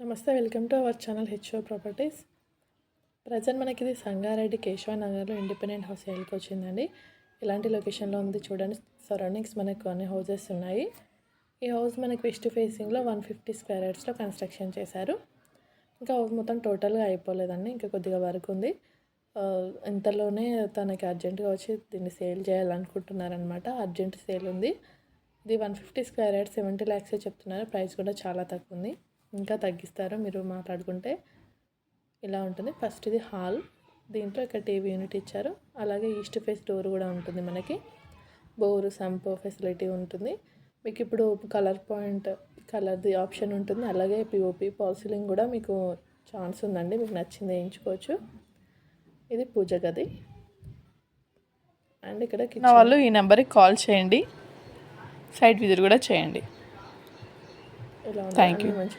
నమస్తే, welcome to our channel HO properties. Present మనకి ఇది సంగారెడ్డి కేశవ నగర్లో ఇండిపెండెంట్ హౌస్ సేల్కి వచ్చిందండి. ఇలాంటి లొకేషన్లో ఉంది చూడండి. సరౌండింగ్స్ మనకు అన్ని హౌసెస్ ఉన్నాయి. ఈ హౌస్ మనకి వెస్ట్ ఫేసింగ్లో 150 స్క్వేర్ యార్డ్స్లో కన్స్ట్రక్షన్ చేశారు. ఇంకా హౌస్ మొత్తం టోటల్గా అయిపోలేదండి, ఇంకా కొద్దిగా వర్క్ ఉంది. ఇంతలోనే తనకి అర్జెంటుగా వచ్చి దీన్ని సేల్ చేయాలనుకుంటున్నారనమాట. అర్జెంట్ సేల్ ఉంది. ఇది 150 స్క్వేర్ యార్డ్స్ 70 lakhs చెప్తున్నారు. ప్రైస్ కూడా చాలా తక్కువ ఉంది, ఇంకా తగ్గిస్తారు మీరు మాట్లాడుకుంటే. ఇలా ఉంటుంది. ఫస్ట్ ఇది హాల్, దీంట్లో ఇక్కడ టీవీ యూనిట్ ఇచ్చారు. అలాగే ఈస్ట్ ఫేస్ డోర్ కూడా ఉంటుంది. మనకి బోరు సంప్ ఫెసిలిటీ ఉంటుంది. మీకు ఇప్పుడు కలర్ది ఆప్షన్ ఉంటుంది. అలాగే పిఓపి పాల్సీలింగ్ కూడా మీకు ఛాన్స్ ఉందండి, మీకు నచ్చింది వేయించుకోవచ్చు. ఇది పూజ గది. అండ్ ఇక్కడ కిచెన్. వాళ్ళు ఈ నెంబర్కి కాల్ చేయండి, సైట్ విజిట్ కూడా చేయండి. ఇలా థ్యాంక్ యూ. మంచి